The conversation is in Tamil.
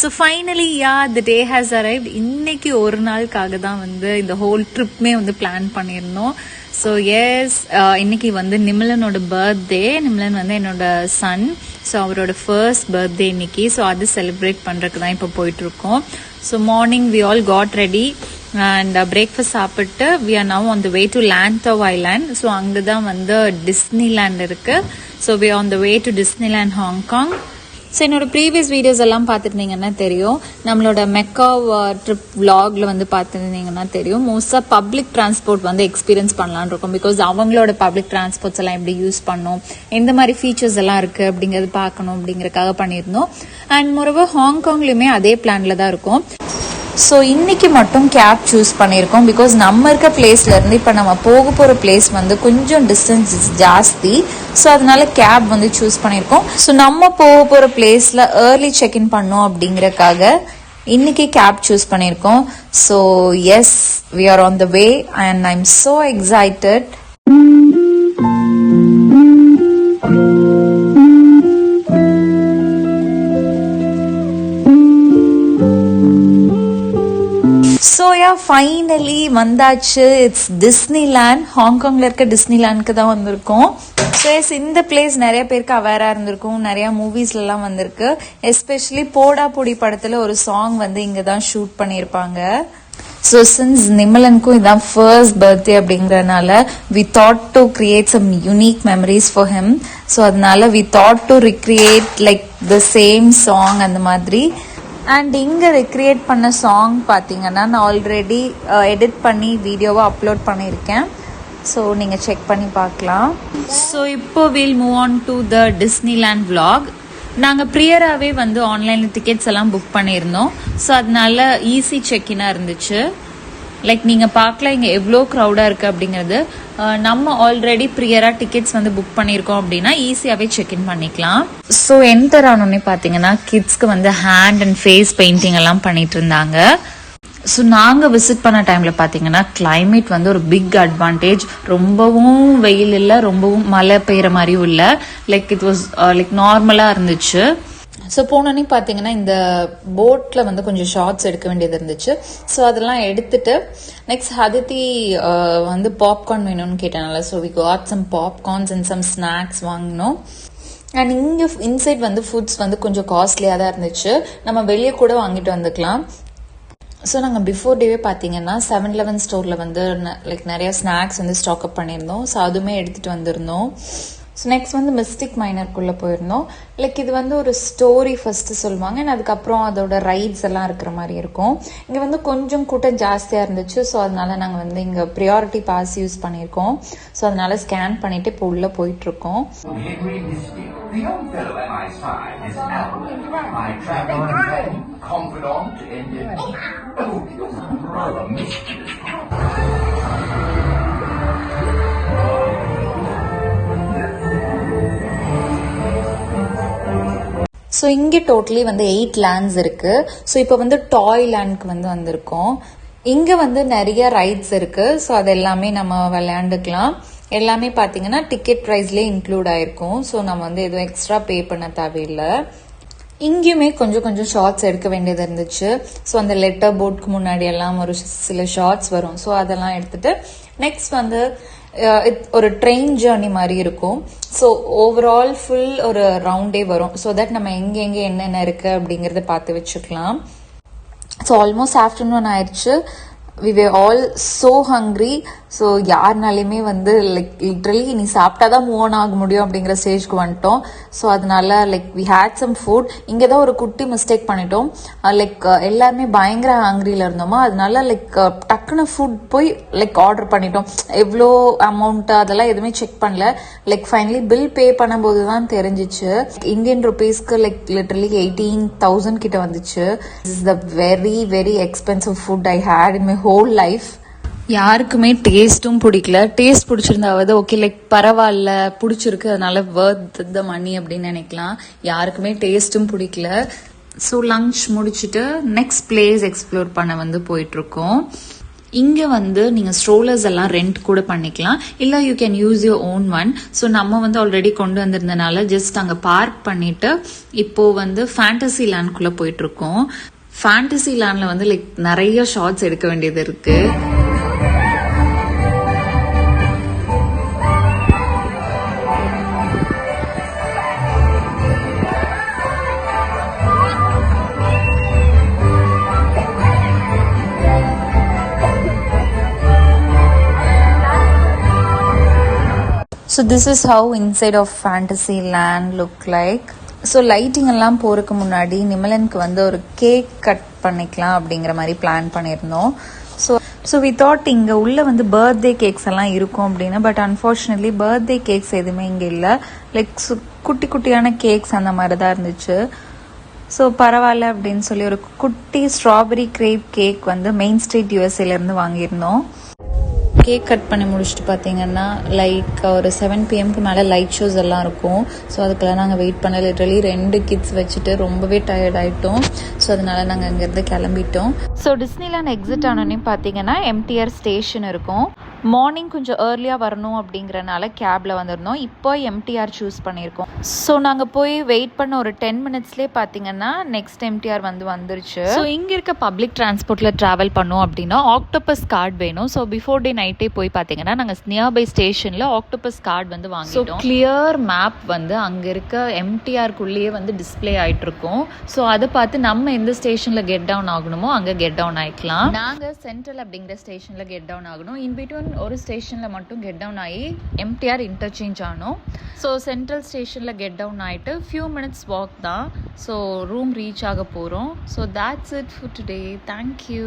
So finally the day has arrived. இன்னைக்கு ஒரு நாளுக்காக தான் வந்து இந்த ஹோல் ட்ரிப்மே வந்து பிளான் பண்ணியிருந்தோம். ஸோ இன்னைக்கு வந்து நிமிலனோட பர்த்டே. நிமிலன் வந்து என்னோட சன். ஸோ அவரோட ஃபர்ஸ்ட் பர்த்டே இன்னைக்கு. ஸோ அது செலிப்ரேட் பண்ணுறதுக்கு தான் இப்போ போயிட்டுருக்கோம். So morning we all got ready and breakfast சாப்பிட்டு we are now on the way to Lantau Island. So அங்கே தான் வந்து டிஸ்னிலேண்ட் இருக்குது. So we on the way to Disneyland Hong. So என்னோட ப்ரீவியஸ் வீடியோஸ் எல்லாம் பார்த்துருந்தீங்கன்னா தெரியும். நம்மளோட மெக்கா ட்ரிப் விலாகில் வந்து பார்த்துருந்தீங்கன்னா தெரியும். மோஸ்ட்டாக பப்ளிக் டிரான்ஸ்போர்ட் வந்து எக்ஸ்பீரியன்ஸ் பண்ணலான்னு இருக்கும். பிகாஸ் அவங்களோட பப்ளிக் டிரான்ஸ்போர்ட்ஸ் எல்லாம் எப்படி யூஸ் பண்ணணும், எந்த மாதிரி ஃபீச்சர்ஸ் எல்லாம் இருக்குது அப்படிங்கிறது பார்க்கணும் அப்படிங்கிறதுக்காக பண்ணியிருந்தோம். அண்ட் மோரோவர் ஹாங்காங்லேயுமே அதே பிளானில் தான் இருக்கும். ஸோ இன்னைக்கு மட்டும் கேப் சூஸ் பண்ணியிருக்கோம். பிகாஸ் நம்ம இருக்க பிளேஸ்லேருந்து இப்போ நம்ம போக போகிற பிளேஸ் வந்து கொஞ்சம் டிஸ்டன்ஸ் ஜாஸ்தி. ஸோ அதனால கேப் வந்து சூஸ் பண்ணியிருக்கோம். ஸோ நம்ம போக போகிற பிளேஸில் ஏர்லி செக்இன் பண்ணோம் அப்படிங்கறக்காக இன்னைக்கு கேப் சூஸ் பண்ணியிருக்கோம். So yes, we are on the way and I am so excited. So finally வந்தாச்சு. It's Disneyland. ஹாங்காங்ல இருக்க டிஸ்னிலேண்ட்க்கு தான் வந்திருக்கோம். ஸோ இந்த பிளேஸ் நிறைய பேருக்கு அவேரா இருந்திருக்கும். நிறைய மூவிஸ்லாம் வந்திருக்கு. எஸ்பெஷலி போடா பொடி படத்துல ஒரு சாங் வந்து இங்க தான் ஷூட் பண்ணியிருப்பாங்க. ஸோ சின்ஸ் நிமலனுக்கும் இதான் ஃபர்ஸ்ட் பர்த்டே அப்படிங்கறதுனால we thought to create some unique memories for him. So அதனால we thought to recreate like the same song அந்த மாதிரி. அண்ட் இங்கே ரெக்ரியேட் பண்ண சாங் பார்த்தீங்கன்னா நான் ஆல்ரெடி எடிட் பண்ணி வீடியோவை அப்லோட் பண்ணியிருக்கேன். ஸோ நீங்கள் செக் பண்ணி பார்க்கலாம். ஸோ இப்போ will move on to the Disneyland vlog. நாங்கள் ப்ரியராகவே வந்து ஆன்லைனில் டிக்கெட்ஸ் எல்லாம் புக் பண்ணியிருந்தோம். ஸோ அதனால ஈஸி செக்இனாக இருந்துச்சு. லைக் நீங்கள் பார்க்கலாம் இங்கே எவ்வளோ க்ரௌடாக இருக்குது அப்படிங்கிறது. நம்ம ஆல்ரெடி ப்ரியராக டிக்கெட்ஸ் வந்து புக் பண்ணியிருக்கோம் அப்படின்னா ஈஸியாகவே செக்இன் பண்ணிக்கலாம். ஸோ என்டர் ஆனோடனே பார்த்தீங்கன்னா கிட்ஸ்க்கு வந்து ஹேண்ட் அண்ட் ஃபேஸ் பெயிண்டிங் எல்லாம் பண்ணிட்டு இருந்தாங்க. ஸோ நாங்கள் விசிட் பண்ண டைமில் பார்த்தீங்கன்னா கிளைமேட் வந்து ஒரு பிக் அட்வான்டேஜ். ரொம்பவும் வெயில் இல்லை, ரொம்பவும் மழை பெய்கிற மாதிரியும் இல்லை. லைக் இட் வாஸ் லைக் நார்மலாக இருந்துச்சு. ஸோ போனோன்னே பார்த்தீங்கன்னா இந்த போட்டில் வந்து கொஞ்சம் ஷார்ட்ஸ் எடுக்க வேண்டியது இருந்துச்சு. ஸோ அதெல்லாம் எடுத்துட்டு நெக்ஸ்ட் ஹதித்தி வந்து பாப்கார்ன் வேணும்னு கேட்டனால so we got some popcorns and some snacks வாங்கினோம். அண்ட் இங்கே இன்சைட் வந்து ஃபுட்ஸ் வந்து கொஞ்சம் காஸ்ட்லியாக தான் இருந்துச்சு. நம்ம வெளியே கூட வாங்கிட்டு வந்துக்கலாம். ஸோ நாங்கள் பிஃபோர் டேவே பார்த்தீங்கன்னா 7-Eleven ஸ்டோரில் வந்து லைக் நிறைய ஸ்நாக்ஸ் வந்து ஸ்டாக் அப் பண்ணியிருந்தோம். ஸோ அதுவுமே எடுத்துகிட்டு வந்திருந்தோம். ஸோ நெக்ஸ்ட் வந்து மிஸ்டிக் மைனருக்குள்ளே போயிருந்தோம். லைக் இது வந்து ஒரு ஸ்டோரி ஃபர்ஸ்ட் சொல்லுவாங்க அண்ட் அதுக்கப்புறம் அதோட ரைட்ஸ் எல்லாம் இருக்கிற மாதிரி இருக்கும். இங்கே வந்து கொஞ்சம் கூட்டம் ஜாஸ்தியாக இருந்துச்சு. ஸோ அதனால நாங்கள் வந்து இங்கே ப்ரியாரிட்டி பாஸ் யூஸ் பண்ணியிருக்கோம். ஸோ அதனால ஸ்கேன் பண்ணிட்டு இப்போ உள்ளே போயிட்டு இருக்கோம். ஸோ இங்கே டோட்டலி வந்து 8 லேண்ட்ஸ் இருக்கு. ஸோ இப்போ வந்து டாய் லேண்ட்க்கு வந்து வந்திருக்கோம். இங்கே வந்து நிறைய ரைட்ஸ் இருக்கு. ஸோ அது எல்லாமே நம்ம விளையாண்டுக்கலாம். எல்லாமே பார்த்தீங்கன்னா டிக்கெட் ப்ரைஸ்லேயே இன்க்ளூட் ஆயிருக்கும். ஸோ நம்ம வந்து எதுவும் எக்ஸ்ட்ரா பே பண்ண தேவையில்லை. இங்கேயுமே கொஞ்சம் கொஞ்சம் ஷார்ட்ஸ் எடுக்க வேண்டியது இருந்துச்சு. ஸோ அந்த லெட்டர் போர்டுக்கு முன்னாடி எல்லாம் ஒரு சில ஷார்ட்ஸ் வரும். ஸோ அதெல்லாம் எடுத்துட்டு நெக்ஸ்ட் வந்து ஒரு ட்ரெயின் ஜேர்னி மாதிரி இருக்கும். ஸோ ஓவரால் ஃபுல் ஒரு ரவுண்டே வரும். ஸோ தட் நம்ம எங்கே என்னென்ன இருக்கு அப்படிங்கறத பார்த்து வச்சுக்கலாம். ஸோ ஆல்மோஸ்ட் ஆஃப்டர்நூன் ஆயிடுச்சு. we were all so hungry. So யாருனாலையுமே வந்து லைக் லிட்ரலி நீ சாப்பிட்டாதான் மூவ் ஆன் ஆக முடியும் அப்படிங்கிற ஸ்டேஜ்க்கு வந்துட்டோம். ஸோ அதனால like we had some food. இங்கே தான் ஒரு குட்டி மிஸ்டேக் பண்ணிட்டோம். லைக் எல்லாருமே பயங்கர ஹங்கிரியில் இருந்தோமா, அதனால லைக் டக்குன்னு ஃபுட் போய் லைக் ஆர்டர் பண்ணிட்டோம். எவ்வளோ அமௌண்ட் அதெல்லாம் எதுவுமே செக் பண்ணல. லைக் ஃபைனலி பில் பே பண்ணும்போது தான் தெரிஞ்சிச்சு இந்தியன் ருபீஸ்க்கு லைக் லிட்ரலி 18,000 கிட்ட வந்துச்சு. This is the very very expensive food I had in my whole life. யாருக்குமே டேஸ்ட்டும் பிடிக்கல. டேஸ்ட் பிடிச்சிருந்தாவது ஓகே லைக் பரவாயில்ல பிடிச்சிருக்கு அதனால வர்த் த மணி அப்படின்னு நினைக்கலாம். யாருக்குமே டேஸ்ட்டும் பிடிக்கல. ஸோ லஞ்ச் முடிச்சுட்டு நெக்ஸ்ட் பிளேஸ் எக்ஸ்ப்ளோர் பண்ண வந்து போயிட்டு இருக்கோம். இங்கே வந்து நீங்கள் ஸ்ட்ரோலர்ஸ் எல்லாம் ரெண்ட் கூட பண்ணிக்கலாம், இல்லை you can use your own one. So நம்ம வந்து ஆல்ரெடி கொண்டு வந்திருந்தனால ஜஸ்ட் அங்கே பார்க் பண்ணிட்டு இப்போ வந்து ஃபேண்டசி லேண்ட்குள்ளே போயிட்டு இருக்கோம். ஃபேண்டசி லேண்டில் வந்து லைக் நிறைய ஷார்ட்ஸ் எடுக்க வேண்டியது இருக்கு. So this is how inside of Fantasyland look like. So lighting எல்லாம் போகிறதுக்கு முன்னாடி நிமலனுக்கு வந்து ஒரு கேக் கட் பண்ணிக்கலாம் அப்படிங்கிற மாதிரி பிளான் பண்ணியிருந்தோம். ஸோ வி தாட் இங்கே உள்ளே வந்து பர்த்டே கேக்ஸ் எல்லாம் இருக்கும் அப்படின்னு. பட் அன்ஃபார்ச்சுனேட்லி பர்த்டே கேக்ஸ் எதுவுமே இங்கே இல்லை. லைக் குட்டி குட்டியான கேக்ஸ் அந்த மாதிரி தான் இருந்துச்சு. ஸோ பரவாயில்ல அப்படின்னு சொல்லி ஒரு குட்டி ஸ்ட்ராபெரி கிரேப் கேக் வந்து மெயின் ஸ்ட்ரீட் யூஎஸ்ஏலேருந்து வாங்கியிருந்தோம். கேக் கட் பண்ணி முடிச்சுட்டு பார்த்தீங்கன்னா லைக் ஒரு 7 PM மேலே லைட் ஷோஸ் எல்லாம் இருக்கும். ஸோ அதுக்கெல்லாம் நாங்கள் வெயிட் பண்ண லிட்டரலி 2 கிட்ஸ் வச்சுட்டு ரொம்பவே டயர்ட் ஆகிட்டோம். ஸோ அதனால நாங்கள் அங்கேருந்து கிளம்பிட்டோம். ஸோ டிஸ்னிலாண்ட் எக்ஸிட் ஆனோடனே பார்த்தீங்கன்னா எம்டிஆர் ஸ்டேஷன் இருக்கும். மார்னிங் கொஞ்சம் ஏர்லியாக வரணும் அப்படிங்கிறனால கேபில் வந்திருந்தோம். இப்போ எம்டிஆர் சூஸ் பண்ணியிருக்கோம். ஸோ நாங்கள் போய் வெயிட் பண்ண ஒரு 10 மினிட்ஸ்லேயே பார்த்தீங்கன்னா நெக்ஸ்ட் எம்டிஆர் வந்துருச்சு. ஸோ இங்கே இருக்க பப்ளிக் டிரான்ஸ்போர்ட்டில் ட்ராவல் பண்ணோம் அப்படின்னா ஆக்டோபஸ் கார்டு வேணும். ஸோ பிஃபோர் டே நைட்டே போய் பார்த்தீங்கன்னா நாங்கள் நியர்பை ஸ்டேஷனில் ஆக்டோபஸ் கார்டு வாங்கிட்டோம். ஸோ கிளியர் மேப் அங்கே இருக்க எம்டிஆருக்குள்ளேயே டிஸ்பிளே ஆகிட்டு இருக்கும். ஸோ அதை பார்த்து நம்ம எந்த ஸ்டேஷனில் கெட் டவுன் ஆகணுமோ அங்கே கெட் டவுன் ஆகிக்கலாம். நாங்கள் சென்ட்ரல் அப்படிங்கிற ஸ்டேஷனில் கெட் டவுன் ஆகணும். இன் பிட்வீன் ஒரு ஸ்டேஷனில் மட்டும் கெட் டவுன் ஆகி எம்டிஆர் இன்டர்சேஞ்ச் ஆனோம். ஸோ சென்ட்ரல் ஸ்டேஷனில் கெட் டவுன் ஆகிட்டு ஃபியூ மினிட்ஸ் வாக் தான். ஸோ ரூம் ரீச் ஆக போகிறோம். So that's it for today. Thank you.